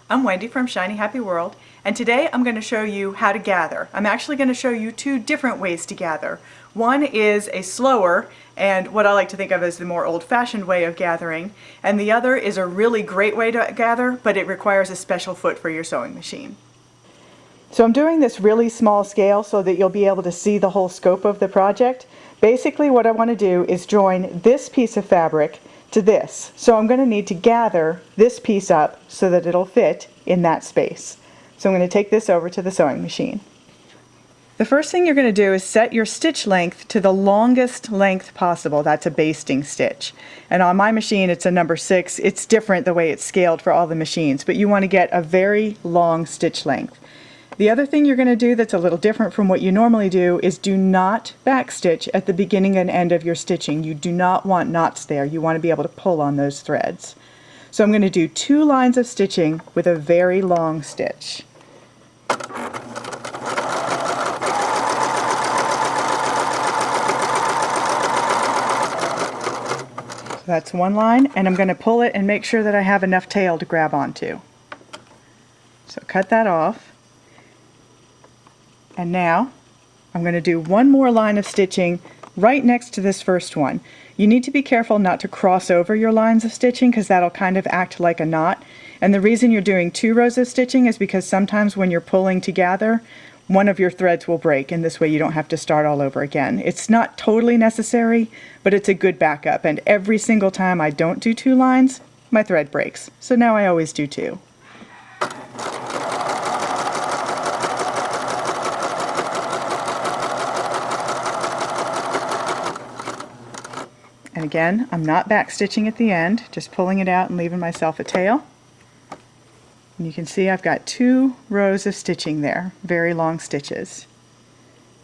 I'm Wendy from Shiny Happy World, and today I'm going to show you how to gather. I'm actually going to show you two different ways to gather. One is a slower and what I like to think of as the more old-fashioned way of gathering, and the other is a really great way to gather, but it requires a special foot for your sewing machine. So I'm doing this really small scale so that you'll be able to see the whole scope of the project. Basically what I want to do is join this piece of fabric to this. So I'm going to need to gather this piece up so that it'll fit in that space. So I'm going to take this over to the sewing machine. The first thing you're going to do is set your stitch length to the longest length possible. That's a basting stitch. And on my machine it's a number 6. It's different the way it's scaled for all the machines, but you want to get a very long stitch length. The other thing you're going to do that's a little different from what you normally do is do not backstitch at the beginning and end of your stitching. You do not want knots there. You want to be able to pull on those threads. So I'm going to do 2 lines of stitching with a very long stitch. So that's one line, and I'm going to pull it and make sure that I have enough tail to grab onto. So cut that off. And now I'm going to do one more line of stitching right next to this first one. You need to be careful not to cross over your lines of stitching because that'll kind of act like a knot. And the reason you're doing 2 rows of stitching is because sometimes when you're pulling together, one of your threads will break, and this way you don't have to start all over again. It's not totally necessary, but it's a good backup. And every single time I don't do 2 lines, my thread breaks. So now I always do 2. And again, I'm not backstitching at the end, just pulling it out and leaving myself a tail. And you can see I've got 2 rows of stitching there, very long stitches.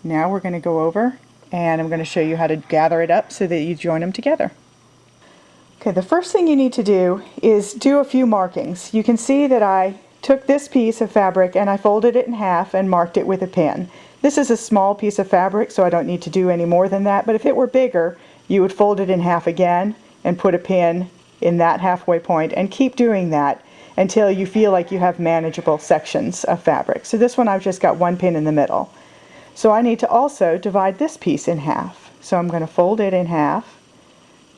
Now we're going to go over and I'm going to show you how to gather it up so that you join them together. Okay, the first thing you need to do is do a few markings. You can see that I took this piece of fabric and I folded it in half and marked it with a pin. This is a small piece of fabric, so I don't need to do any more than that, but if it were bigger, you would fold it in half again and put a pin in that halfway point and keep doing that until you feel like you have manageable sections of fabric. So this one I've just got 1 pin in the middle. So I need to also divide this piece in half. So I'm going to fold it in half,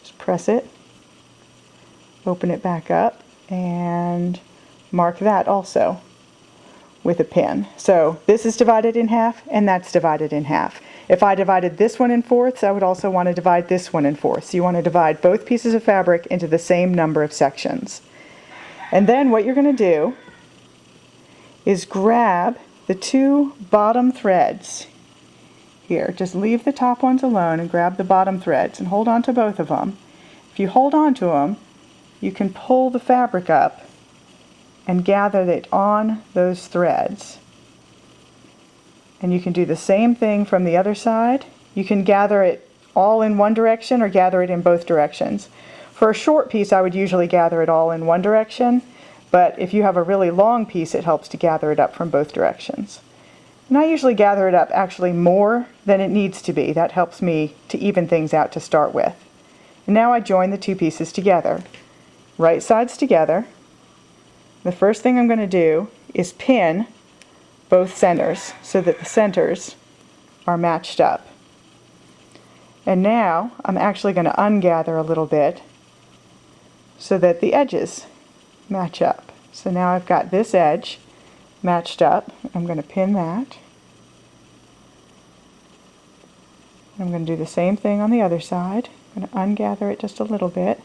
just press it, open it back up, and mark that also with a pin. So this is divided in half and that's divided in half. If I divided this one in fourths, I would also want to divide this one in fourths. You want to divide both pieces of fabric into the same number of sections. And then what you're going to do is grab the 2 bottom threads here. Just leave the top ones alone and grab the bottom threads and hold on to both of them. If you hold on to them, you can pull the fabric up and gather it on those threads. And you can do the same thing from the other side. You can gather it all in one direction or gather it in both directions. For a short piece I would usually gather it all in one direction, but if you have a really long piece it helps to gather it up from both directions. And I usually gather it up actually more than it needs to be. That helps me to even things out to start with. And now I join the 2 pieces together. Right sides together. The first thing I'm going to do is pin both centers so that the centers are matched up. And now I'm actually going to ungather a little bit so that the edges match up. So now I've got this edge matched up. I'm going to pin that. I'm going to do the same thing on the other side. I'm going to ungather it just a little bit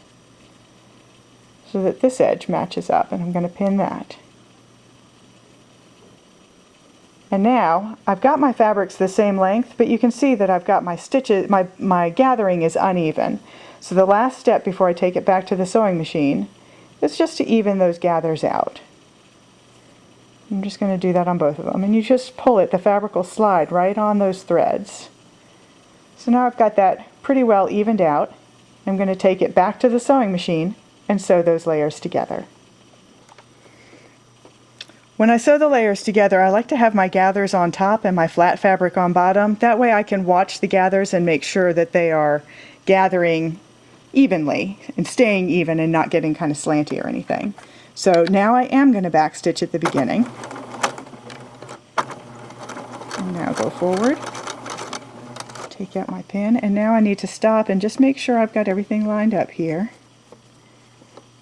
so that this edge matches up, and I'm going to pin that. And now I've got my fabrics the same length, but you can see that I've got my stitches, my gathering is uneven. So the last step before I take it back to the sewing machine is just to even those gathers out. I'm just going to do that on both of them, and you just pull it, the fabric will slide right on those threads. So now I've got that pretty well evened out. I'm going to take it back to the sewing machine and sew those layers together. When I sew the layers together, I like to have my gathers on top and my flat fabric on bottom. That way I can watch the gathers and make sure that they are gathering evenly and staying even and not getting kind of slanty or anything. So now I am going to backstitch at the beginning. And now go forward, take out my pin, and now I need to stop and just make sure I've got everything lined up here.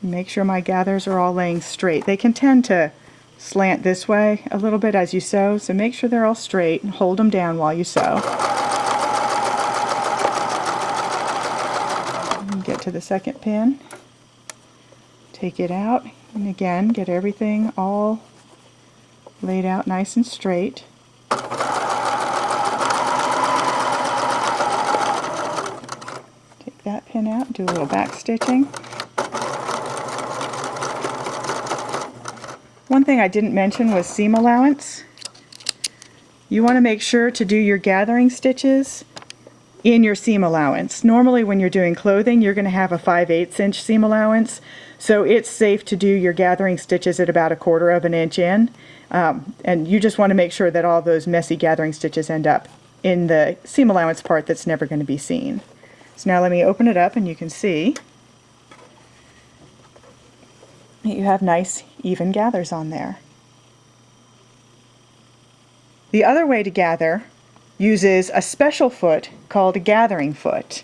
Make sure my gathers are all laying straight. They can tend to slant this way a little bit as you sew, so make sure they're all straight and hold them down while you sew. And get to the second pin, take it out, and again get everything all laid out nice and straight. Take that pin out, do a little back stitching. One thing I didn't mention was seam allowance. You want to make sure to do your gathering stitches in your seam allowance. Normally when you're doing clothing you're going to have a 5/8 inch seam allowance, so it's safe to do your gathering stitches at about 1/4 of an inch in, and you just want to make sure that all those messy gathering stitches end up in the seam allowance part that's never going to be seen. So now let me open it up and you can see you have nice even gathers on there. The other way to gather uses a special foot called a gathering foot.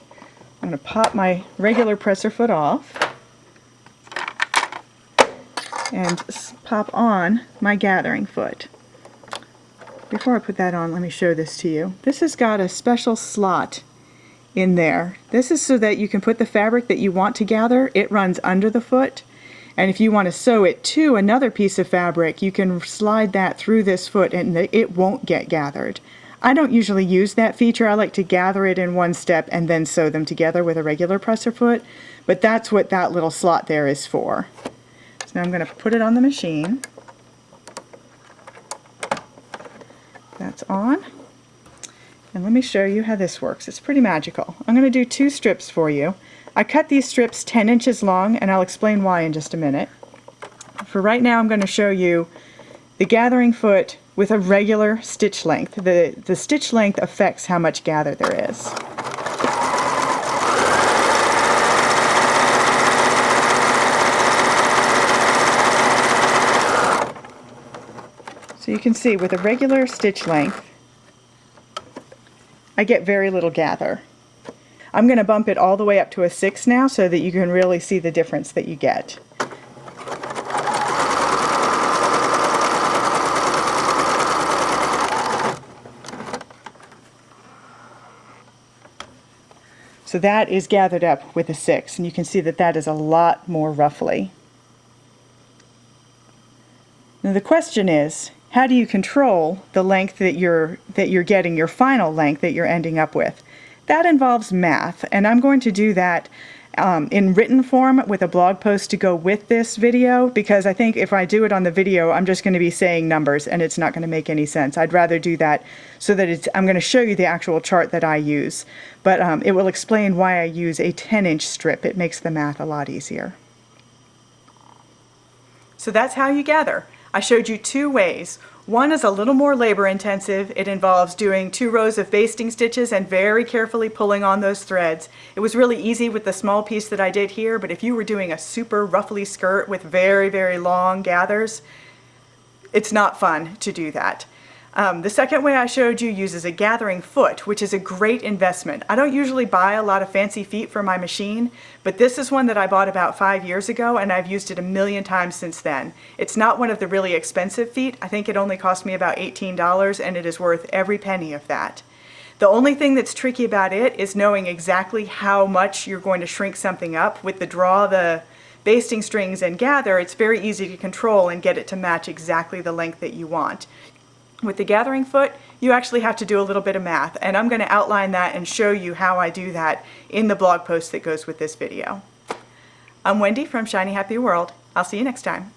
I'm going to pop my regular presser foot off and pop on my gathering foot. Before I put that on, let me show this to you. This has got a special slot in there. This is so that you can put the fabric that you want to gather. It runs under the foot. And if you want to sew it to another piece of fabric, you can slide that through this foot and it won't get gathered. I don't usually use that feature. I like to gather it in one step and then sew them together with a regular presser foot, but that's what that little slot there is for. So now I'm going to put it on the machine. That's on. And let me show you how this works. It's pretty magical. I'm going to do 2 strips for you. I cut these strips 10 inches long, and I'll explain why in just a minute. For right now I'm going to show you the gathering foot with a regular stitch length. The stitch length affects how much gather there is. So you can see with a regular stitch length I get very little gather. I'm going to bump it all the way up to a 6 now so that you can really see the difference that you get. So that is gathered up with a 6, and you can see that that is a lot more roughly. Now the question is, how do you control the length that you're getting, your final length that you're ending up with? That involves math, and I'm going to do that in written form with a blog post to go with this video, because I think if I do it on the video I'm just going to be saying numbers and it's not going to make any sense. I'd rather do that so that I'm going to show you the actual chart that I use, but it will explain why I use a 10-inch strip. It makes the math a lot easier. So that's how you gather. I showed you 2 ways. One is a little more labor intensive. It involves doing 2 rows of basting stitches and very carefully pulling on those threads. It was really easy with the small piece that I did here, but if you were doing a super ruffly skirt with very, very long gathers, it's not fun to do that. The second way I showed you uses a gathering foot, which is a great investment. I don't usually buy a lot of fancy feet for my machine, but this is one that I bought about 5 years ago and I've used it a million times since then. It's not one of the really expensive feet. I think it only cost me about $18 and it is worth every penny of that. The only thing that's tricky about it is knowing exactly how much you're going to shrink something up. With the draw, the basting strings and gather, it's very easy to control and get it to match exactly the length that you want. With the gathering foot, you actually have to do a little bit of math, and I'm going to outline that and show you how I do that in the blog post that goes with this video. I'm Wendy from Shiny Happy World. I'll see you next time.